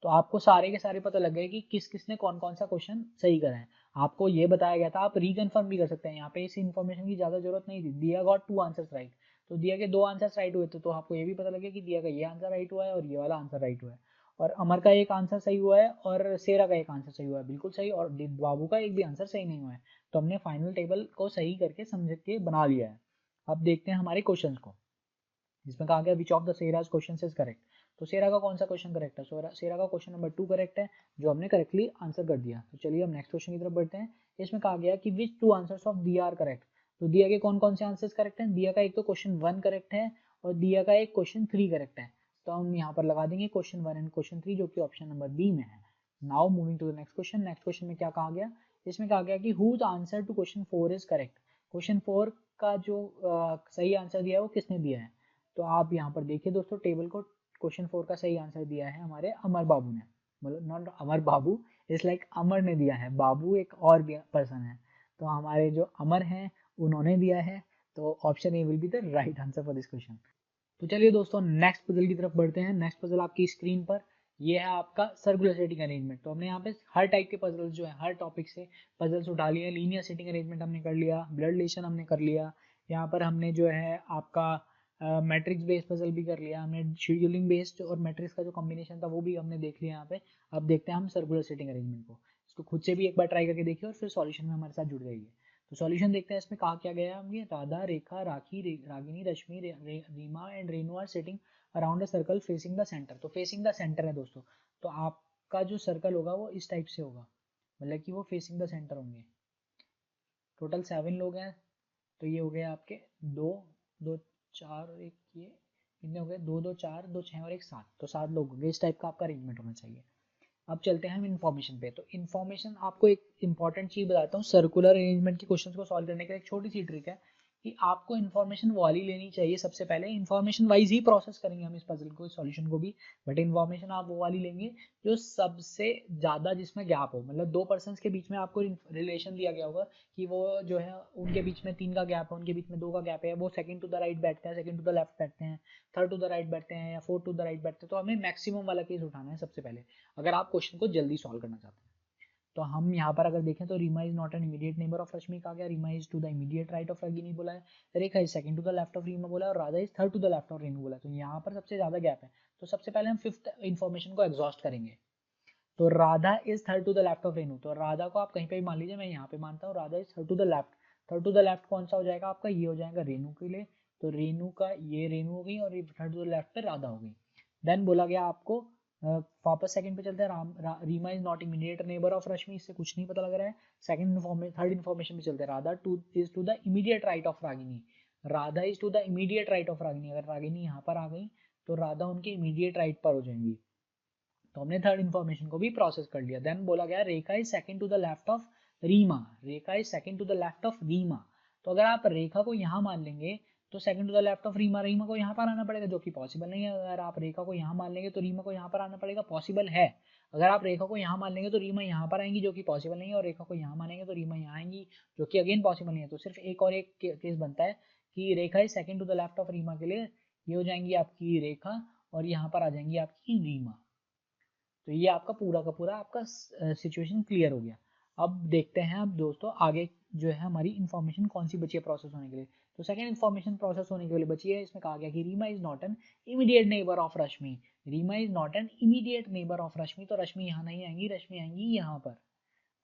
S1: तो आपको सारे के सारे पता लग गए कि किस किसने कौन कौन सा क्वेश्चन सही करा है। आपको ये बताया गया था, आप रिकन्फर्म भी कर सकते हैं, यहाँ पे इस इन्फॉर्मेशन की ज़्यादा जरूरत नहीं थी। दिया गॉट 2 आंसर्स राइट, तो दिया के 2 आंसर्स राइट हुए थे, तो आपको ये भी पता लगे कि दिया का ये आंसर राइट हुआ है और ये वाला आंसर राइट हुआ है, और अमर का एक आंसर सही हुआ है और सेरा का एक आंसर सही हुआ है बिल्कुल सही, और बाबू का एक भी आंसर सही नहीं हुआ है। तो हमने फाइनल टेबल को सही करके समझ के बना लिया है। अब देखते हैं हमारे क्वेश्चंस को, जिसमें कहा गया which of the Seraj question is correct. तो सेरा का कौन सा क्वेश्चन करेक्ट है? सेरा का क्वेश्चन नंबर 2 करेक्ट है, जो हमने करेक्टली आंसर कर दिया। तो चलिए हम नेक्स्ट क्वेश्चन की तरफ बढ़ते हैं। इसमें कहा गया कि विच 2 आंसर्स ऑफ दिया आर करेक्ट। तो दिया के कौन कौन से आंसर्स करेक्ट हैं? दिया का एक तो क्वेश्चन 1 करेक्ट है और दिया का एक क्वेश्चन 3 करेक्ट है। तो हम यहाँ पर लगा देंगे क्वेश्चन 1 एंड क्वेश्चन 3, जो कि ऑप्शन नंबर बी में है। Now moving to the next question. Next question में क्या कहा गया? इसमें कहा गया कि whose answer to question 4 is correct. Question 4 का जो सही आंसर दिया है वो किसने दिया है? तो आप यहाँ पर देखिए दोस्तों टेबल को, क्वेश्चन 4 का सही आंसर दिया है हमारे अमर बाबू ने, मतलब not Amar Babu, is like Amar ने दिया है, बाबू एक और भी पर्सन है, तो हमारे जो अमर हैं उन्होंने दिया है। तो option A will be the right answer for this question. तो चलिए दोस्तों नेक्स्ट पजल की तरफ बढ़ते हैं। नेक्स्ट पजल आपकी स्क्रीन पर, ये है आपका सर्कुलर सेटिंग अरेंजमेंट। तो हमने यहाँ पे हर टाइप के पजल्स जो है, हर टॉपिक से पजल्स उठा लिए। लीनियर सेटिंग अरेंजमेंट हमने कर लिया, ब्लड रिलेशन हमने कर लिया, यहाँ पर हमने जो है आपका मैट्रिक्स बेस्ड पजल भी कर लिया, हमने शेड्यूलिंग बेस्ड और मैट्रिक्स का जो कॉम्बिनेशन था वो भी हमने देख लिया यहाँ पे। अब देखते हैं हम सर्कुलर सेटिंग अरेंजमेंट को, इसको खुद से भी एक बार ट्राई करके देखिए और फिर सॉल्यूशन में हमारे साथ जुड़ जाइए। तो सॉल्यूशन देखते हैं इसमें कहा क्या गया है। ये Radha, Rekha, Rakhi, Ragini, Rashmi, Reema and Renu are sitting around a circle facing the centre. तो फेसिंग द सेंटर है दोस्तों, तो आप आपका जो सर्कल होगा वो इस टाइप से होगा, मतलब कि वो फेसिंग द सेंटर होंगे। टोटल 7 लोग हैं, तो ये हो गए आपके 2 2 4 एक, ये कितने हो गए, 2 2 4 2 6 और एक 7, तो 7 लोग होंगे। इस टाइप का आपका अरेंजमेंट होना चाहिए। अब चलते हैं हम इन्फॉर्मेशन पे। तो इन्फॉर्मेशन, आपको एक इंपॉर्टेंट चीज बताता हूँ, सर्कुलर अरेंजमेंट के क्वेश्चंस को सॉल्व करने का एक छोटी सी ट्रिक है कि आपको इन्फॉर्मेशन वाली लेनी चाहिए सबसे पहले। इन्फॉर्मेशन वाइज ही प्रोसेस करेंगे हम इस पजल को, इस सॉल्यूशन को भी, बट इन्फॉर्मेशन आप वो वाली लेंगे जो सबसे ज़्यादा जिसमें गैप हो। मतलब 2 पर्सन्स के बीच में आपको रिलेशन दिया गया होगा कि वो जो है उनके बीच में 3 का गैप है, उनके बीच में 2 का गैप है, वो सेकंड टू द राइट बैठते हैं, सेकंड टू द लेफ्ट बैठते हैं, थर्ड टू द राइट बैठते हैं, या फोर्थ टू द राइट बैठते हैं। तो हमें मैक्सिमम वाला केस उठाना है सबसे पहले, अगर आप क्वेश्चन को जल्दी सॉल्व करना चाहते हैं। तो हम यहाँ पर अगर देखें तो Reema is not an immediate neighbour of Rashmi कहा गया, Reema is to the immediate right of Ragini बोला है, Rekha is second to the left of Reema बोला है, और Radha is third to the left of Renu बोला है। तो यहाँ पर सबसे ज्यादा गैप है, तो सबसे पहले हम फिफ्थ इन्फॉर्मेशन को एग्जॉस्ट करेंगे। तो Radha is third to the left of Renu, तो राधा को आप कहीं पे भी मान लीजिए, मैं यहाँ पे मानता हूँ Radha is third to the left. Third to the left कौन सा हो जाएगा आपका, ये हो जाएगा रेनू के लिए, तो रेनू का ये रेनू हो गई, और ये थर्ड टू द लेफ्ट पे राधा हो गई। देन बोला गया आपको, वापस सेकंड पे चलते हैं, Reema is not immediate neighbour of Rashmi, इससे कुछ नहीं पता लग रहा है। थर्ड इन्फॉर्मेशन पे चलते हैं, Radha is to the immediate right of Ragini, Radha is to the immediate right of Ragini. अगर रागिनी यहाँ पर आ गई तो राधा उनके इमीडिएट राइट पर हो जाएंगी। तो हमने थर्ड इन्फॉर्मेशन को भी प्रोसेस कर लिया। देन बोला गया Rekha is second to the left of Reema, Rekha is second to the left of Reema. तो अगर आप रेखा को यहाँ मान लेंगे तो second to the left of Reema, Reema को यहाँ पर आना पड़ेगा, जो कि पॉसिबल नहीं है। अगर आप रेखा को यहाँ मान लेंगे तो रीमा को यहाँ पर आना पड़ेगा, पॉसिबल है। अगर आप रेखा को यहाँ मान लेंगे तो रीमा यहाँ पर आएंगी, जो कि पॉसिबल नहीं है, और रेखा को यहाँ मानेंगे तो रीमा यहाँ आएंगी, जो कि अगेन पॉसिबल नहीं है। तो सिर्फ एक और एक केस बनता है कि Rekha is second to the left of Reema के लिए ये हो जाएंगी आपकी रेखा, और यहाँ पर आ जाएंगी आपकी रीमा। तो ये आपका पूरा का पूरा आपका सिचुएशन क्लियर हो गया। अब देखते हैं अब दोस्तों आगे जो है हमारी इन्फॉर्मेशन कौन सी बची है प्रोसेस होने के लिए। तो सेकंड इन्फॉर्मेशन प्रोसेस होने के लिए बची है, इसमें कहा गया कि Reema is not an immediate neighbour of Rashmi, Reema is not an immediate neighbour of Rashmi. तो रश्मि यहाँ नहीं आएंगी, रश्मि आएंगी यहाँ पर।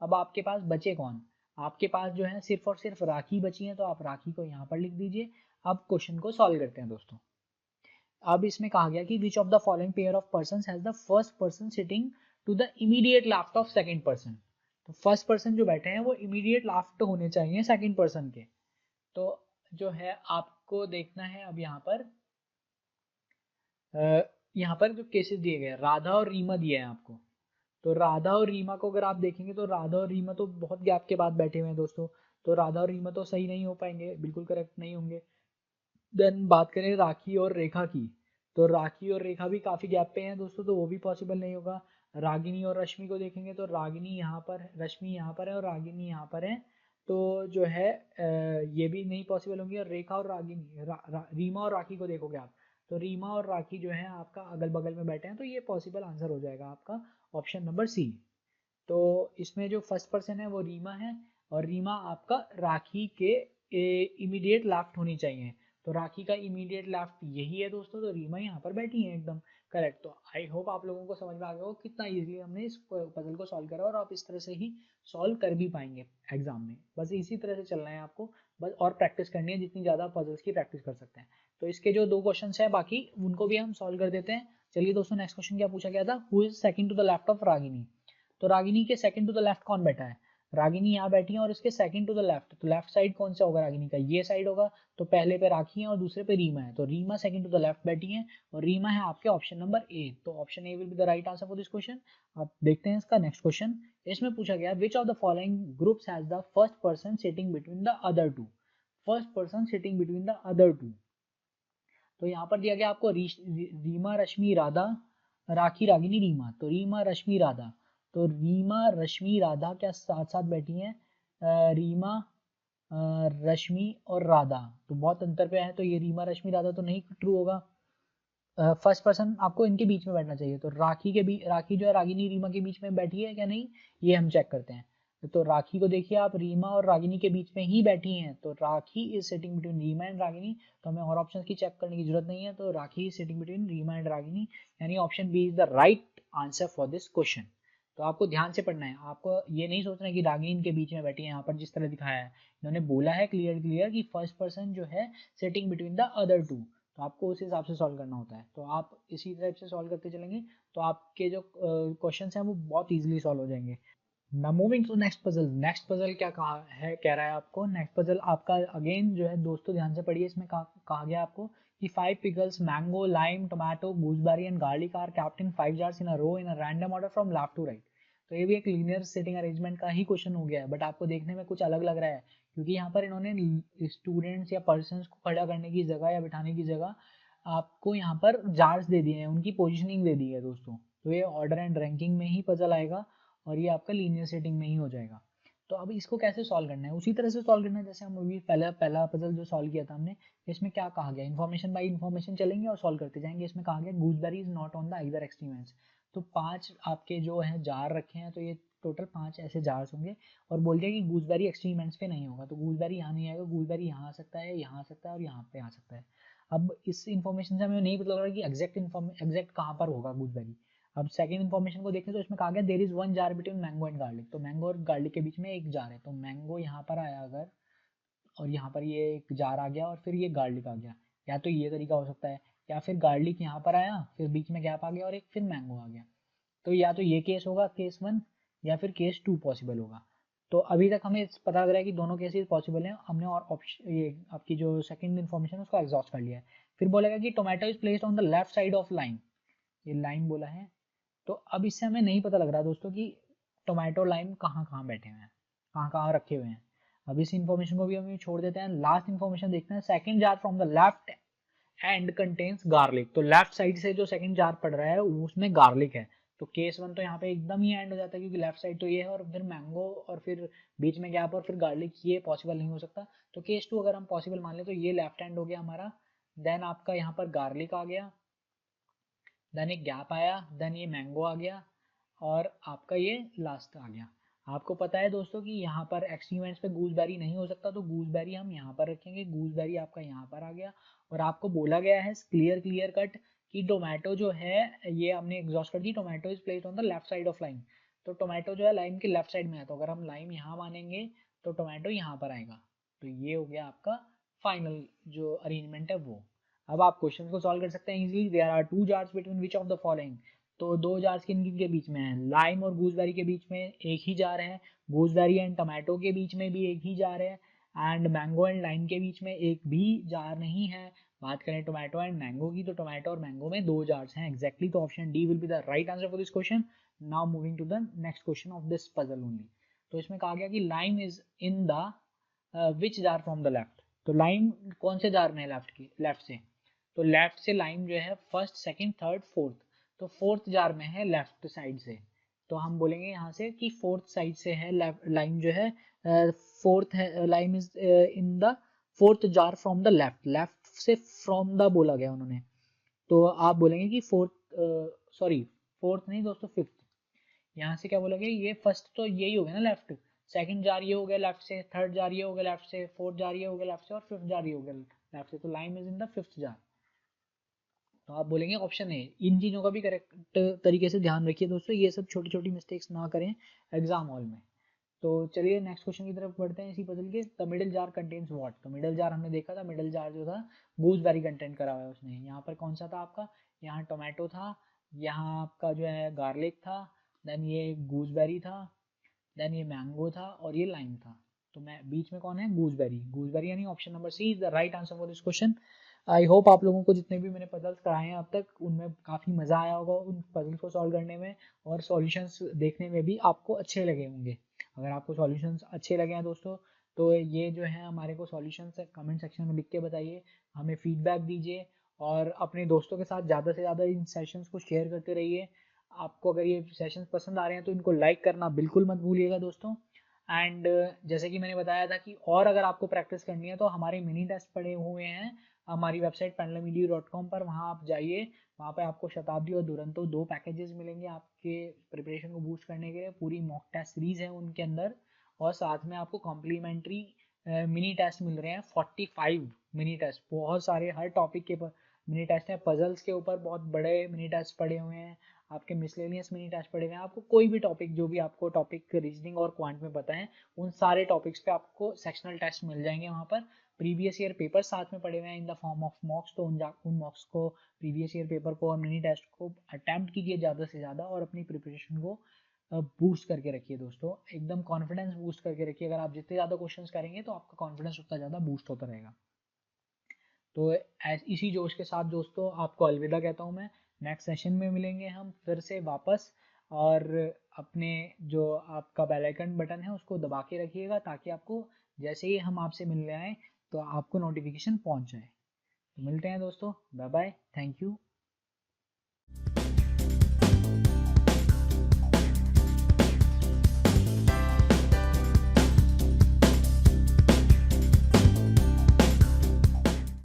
S1: अब आपके पास बचे कौन, आपके पास जो है सिर्फ और सिर्फ राखी बची है, तो आप राखी को यहाँ पर लिख दीजिए। अब क्वेश्चन को सॉल्व करते हैं दोस्तों। अब इसमें कहा गया कि which of the following pair of person has the first person sitting to the immediate left of second person. तो फर्स्ट पर्सन जो बैठे हैं वो इमीडिएट लेफ्ट होने चाहिए सेकंड पर्सन के। तो जो है आपको देखना है अब यहाँ पर जो केसेस दिए गए, राधा और रीमा दिए हैं आपको। तो राधा और रीमा को अगर आप देखेंगे तो राधा और रीमा तो बहुत गैप के बाद बैठे हुए हैं दोस्तों, तो राधा और रीमा तो सही नहीं हो पाएंगे, बिल्कुल करेक्ट नहीं होंगे। देन बात करें राखी और रेखा की, तो राखी और रेखा भी काफ़ी गैप पे हैं दोस्तों, तो वो भी पॉसिबल नहीं होगा। रागिनी और रश्मि को देखेंगे तो रागिनी यहाँ पर, रश्मि यहाँ पर है और रागिनी यहाँ पर है, तो जो है ये भी नहीं पॉसिबल होंगी। और रेखा और रागिनी रीमा और राखी को देखोगे आप, तो रीमा और राखी जो है आपका अगल बगल में बैठे हैं, तो ये पॉसिबल आंसर हो जाएगा आपका ऑप्शन नंबर सी। तो इसमें जो फर्स्ट पर्सन है वो रीमा है, और रीमा आपका राखी के इमीडिएट लेफ्ट होनी चाहिए। तो राखी का इमीडिएट लेफ्ट यही है दोस्तों, तो रीमा यहाँ पर बैठी है एकदम करेक्ट। तो आई होप आप लोगों को समझ में आ गया हो कितना इजीली हमने इस पजल को सॉल्व करा, और आप इस तरह से ही सॉल्व कर भी पाएंगे एग्जाम में। बस इसी तरह से चलना है आपको, बस और प्रैक्टिस करनी है, जितनी ज़्यादा पजल्स की प्रैक्टिस कर सकते हैं। तो इसके जो 2 क्वेश्चन है बाकी उनको भी हम सॉल्व कर देते हैं। चलिए दोस्तों, नेक्स्ट क्वेश्चन क्या पूछा गया था, who is second to the left of Ragini. तो रागिनी के सेकंड टू द लेफ्ट कौन बैठा है, रागिनी यहाँ बैठी है और इसके सेकंड टू द लेफ्ट, तो लेफ्ट साइड कौन सा होगा रागिनी का, ये साइड होगा। तो पहले पे राखी है और दूसरे पे रीमा है, तो Reema second to the left बैठी है, और रीमा है आपके ऑप्शन नंबर ए। तो option A will be the right answer for this question. अब देखते हैं इसका नेक्स्ट क्वेश्चन। इसमें पूछा गया which of the following groups has the first person sitting between the other two, first person sitting between the other two. तो यहाँ पर दिया गया आपको रीमा रश्मि राधा, राखी रागिनी रीमा, तो रीमा रश्मि राधा, तो रीमा रश्मि राधा क्या साथ साथ बैठी हैं, रीमा रश्मि और राधा, तो बहुत अंतर पे है, तो ये रीमा रश्मि राधा तो नहीं ट्रू होगा। फर्स्ट पर्सन आपको इनके बीच में बैठना चाहिए, तो राखी जो है रागिनी रीमा के बीच में बैठी है क्या नहीं, ये हम चेक करते हैं। तो राखी को देखिए आप, रीमा और रागिनी के बीच में ही बैठी हैं, तो Rakhi is sitting between Reema and Ragini, तो हमें और ऑप्शन की चेक करने की जरूरत नहीं है। तो Rakhi is sitting between Reema and Ragini, यानी option B is the right answer for this question. तो आपको ध्यान से पढ़ना है, आपको ये नहीं सोचना है कि रागिनी इनके बीच में बैठी है, यहाँ पर जिस तरह दिखाया है इन्होंने बोला है क्लियर कि फर्स्ट पर्सन जो है sitting between the other two, तो आपको उस हिसाब से सॉल्व करना होता है। तो आप इसी टाइप से सॉल्व करते चलेंगे तो आपके जो क्वेश्चन हैं वो बहुत ईजिली सॉल्व हो जाएंगे। Now moving to next puzzle. Next puzzle क्या कहा है, कह रहा है आपको नेक्स्ट पजल आपका अगेन जो है दोस्तों ध्यान से पढ़िए। इसमें कहा गया आपको कि 5 pickles mango lime tomato gooseberry and garlic are kept in 5 jars in a row in a random order from left to right. तो ये भी एक लीनियर सिटिंग अरेंजमेंट का ही क्वेश्चन हो गया है, बट आपको देखने में कुछ अलग लग रहा है क्योंकि यहाँ पर इन्होंने स्टूडेंट्स या पर्सन को खड़ा करने की जगह या बिठाने की जगह आपको यहाँ पर जार्स दे दिए हैं, उनकी पोजिशनिंग दे दी है दोस्तों। तो ये ऑर्डर एंड रैंकिंग में ही पजल आएगा और ये आपका लीनियर सेटिंग में ही हो जाएगा। तो अब इसको कैसे सॉल्व करना है, उसी तरह से सॉल्व करना है जैसे हम अभी पहला पजल जो सॉल्व किया था हमने। इसमें क्या कहा गया, इन्फॉर्मेशन बाय इन्फॉर्मेशन चलेंगे और सॉल्व करते जाएंगे। इसमें कहा गया gooseberry is not on the either extreme. तो 5 आपके जो है जार रखे हैं, तो ये टोटल 5 ऐसे जार्स होंगे और बोल दिया कि गूसबेरी एक्सट्रीम एंड्स पे नहीं होगा। तो गूसबेरी यहाँ नहीं आएगा, गूसबेरी यहाँ आ सकता है, यहाँ आ सकता है और यहाँ पे आ सकता है। अब इस इन्फॉर्मेशन से हमें नहीं पता लग रहा कि एग्जैक्ट कहाँ पर होगा गूसबेरी। अब सेकंड इन्फॉर्मेशन को देखें तो इसमें कहा गया there is one jar between mango and garlic. तो मैंगो और गार्लिक के बीच में एक जार है, तो मैंगो यहाँ पर आया अगर और यहाँ पर ये एक जार आ गया और फिर ये गार्लिक आ गया, या तो ये तरीका हो सकता है या फिर गार्लिक यहाँ पर आया फिर बीच में गैप आ गया और एक फिर मैंगो आ गया। तो या तो ये केस होगा केस 1 या फिर केस 2 पॉसिबल होगा। तो अभी तक हमें पता लग रहा है कि दोनों केसेस पॉसिबल हैं। हमने और ऑप्शन ये आपकी जो सेकंड इन्फॉर्मेशन है उसको एग्जॉस्ट कर लिया है। फिर बोलेगा कि tomato is placed on the left side of line, ये लाइन बोला है। तो अब इससे हमें नहीं पता लग रहा दोस्तों कि टोमेटो लाइम कहाँ कहाँ बैठे हुए हैं, कहाँ कहाँ रखे हुए हैं। अब इस इन्फॉर्मेशन को भी हम छोड़ देते हैं। लास्ट इन्फॉर्मेशन देखते हैं, second jar from the left and contains garlic. तो लेफ्ट साइड से जो सेकंड जार पड़ रहा है उसमें गार्लिक है। तो केस 1 तो यहाँ पे एकदम ही एंड हो जाता है क्योंकि लेफ्ट साइड तो ये है और फिर मैंगो और फिर बीच में गैप और फिर गार्लिक, ये पॉसिबल नहीं हो सकता। तो केस 2 अगर हम पॉसिबल मान ले तो ये लेफ्ट हैंड हो गया हमारा, देन आपका यहाँ पर गार्लिक आ गया, देन एक गैप आया, देन ये मैंगो आ गया और आपका ये लास्ट आ गया। आपको पता है दोस्तों कि यहाँ पर एक्सट्रीमेंट्स पे गूसबेरी नहीं हो सकता, तो गूसबेरी हम यहाँ पर रखेंगे। गूसबेरी आपका यहाँ पर आ गया और आपको बोला गया है क्लियर कट कि टोमेटो जो है, ये हमने एग्जॉस्ट कर दी, tomato is placed on the left side of line. तो टोमेटो जो है लाइन के लेफ्ट साइड में है, तो अगर हम लाइन यहाँ मानेंगे तो टोमेटो यहाँ पर आएगा। तो ये हो गया आपका फाइनल जो अरेंजमेंट है वो। अब आप क्वेश्चन को सॉल्व कर सकते हैं easily. There are 2 jars between which of the following. तो 2 जार्स किन किन के बीच में है, लाइम और गूसबेरी के बीच में एक ही जार है, गूसबेरी एंड टमाटो के बीच में भी एक ही जार है, एंड मैंगो एंड लाइम के बीच में एक भी जार नहीं है। बात करें टोमेटो एंड मैंगो की, तो टोमेटो और मैंगो में 2 जार्स हैं एग्जैक्टली। तो option D will be the right answer for this question. Now moving to the next question of this puzzle only. तो इसमें कहा गया कि lime is in the which jar from the left. तो लाइम कौन से जार में है, लेफ्ट से। तो लेफ्ट से लाइम जो है फर्स्ट सेकंड थर्ड फोर्थ, तो फोर्थ जार में है लेफ्ट साइड से। तो हम बोलेंगे यहाँ से कि फोर्थ साइड से है लाइम जो है, फोर्थ है lime is in the fourth jar from the left. Left से फ्रॉम द बोला गया उन्होंने, तो आप बोलेंगे कि फोर्थ नहीं दोस्तों, फिफ्थ। यहाँ से क्या बोला गया, ये फर्स्ट तो यही हो गया ना लेफ्ट, सेकंड जार ये हो गया लेफ्ट से, थर्ड जार ये हो गया लेफ्ट से, फोर्थ जार ये हो गया लेफ्ट से और फिफ्थ जार ये हो गया लेफ्ट से। तो lime is in the fifth jar. तो आप बोलेंगे ऑप्शन ए। इन चीज़ों का भी करेक्ट तरीके से ध्यान रखिए दोस्तों, ये सब छोटी छोटी मिस्टेक्स ना करें एग्जाम हॉल में। तो चलिए नेक्स्ट क्वेश्चन की तरफ बढ़ते हैं इसी पजल के। The middle jar contains what. तो मिडिल जार हमने देखा था, मिडिल जार जो था गूसबेरी कंटेंट करा हुआ है उसने। यहाँ पर कौन सा था आपका, यहाँ टोमेटो था, यहाँ आपका जो है गार्लिक था, देन ये गूसबेरी था, देन ये मैंगो था और ये लाइम था। तो मैं बीच में कौन है, गूसबेरी। गूसबेरी यानी option number C is the right answer for this question. I hope आप लोगों को जितने भी मैंने पजल्स कराए हैं अब तक उनमें काफ़ी मज़ा आया होगा उन पजल्स को सॉल्व करने में, और सॉल्यूशंस देखने में भी आपको अच्छे लगे होंगे। अगर आपको सॉल्यूशंस अच्छे लगे हैं दोस्तों, तो ये जो है हमारे को सॉल्यूशंस कमेंट सेक्शन में लिख के बताइए, हमें फीडबैक दीजिए और अपने दोस्तों के साथ ज़्यादा से ज़्यादा इन सेशंस को शेयर करते रहिए। आपको अगर ये सेशंस पसंद आ रहे हैं तो इनको लाइक करना बिल्कुल मत भूलिएगा दोस्तों। एंड जैसे कि मैंने बताया था कि और अगर आपको प्रैक्टिस करनी है तो हमारे मिनी टेस्ट पड़े हुए हैं हमारी वेबसाइट pendulumedu.com पर, वहाँ आप जाइए। वहाँ पे आपको शताब्दी और दुरंतो 2 पैकेजेस मिलेंगे आपके प्रिपरेशन को बूस्ट करने के लिए। पूरी मॉक टेस्ट सीरीज है उनके अंदर, और साथ में आपको कॉम्प्लीमेंट्री मिनी टेस्ट मिल रहे हैं 45 मिनी टेस्ट। बहुत सारे हर टॉपिक के मिनी टेस्ट हैं। पजल्स के ऊपर बहुत बड़े मिनी टेस्ट पड़े हुए हैं, आपके मिसलेनियस मिनी टेस्ट पड़े हुए हैं। आपको कोई भी टॉपिक, जो भी आपको टॉपिक रीजनिंग और क्वांट में पता है, उन सारे टॉपिक्स पे आपको सेक्शनल टेस्ट मिल जाएंगे वहाँ पर। प्रीवियस ईयर पेपर साथ में पड़े हुए हैं इन द फॉर्म ऑफ मॉक्स, तो उन मॉक्स को, प्रीवियस ईयर पेपर को और मिनी टेस्ट को अटैम्प्ट कीजिए ज़्यादा से ज़्यादा और अपनी प्रिपरेशन को बूस्ट करके रखिए दोस्तों, एकदम कॉन्फिडेंस बूस्ट करके रखिए। अगर आप जितने ज़्यादा क्वेश्चंस करेंगे तो आपका कॉन्फिडेंस उतना ज़्यादा बूस्ट होता रहेगा। तो इसी जोश के साथ दोस्तों आपको अलविदा कहता हूँ मैं। नेक्स्ट सेशन में मिलेंगे हम फिर से वापस, और अपने जो आपका बेल आइकन बटन है उसको दबा के रखिएगा ताकि आपको जैसे ही हम आपसे मिलने आए तो आपको नोटिफिकेशन पहुंच जाए। तो मिलते हैं दोस्तों, बाय बाय, थैंक यू।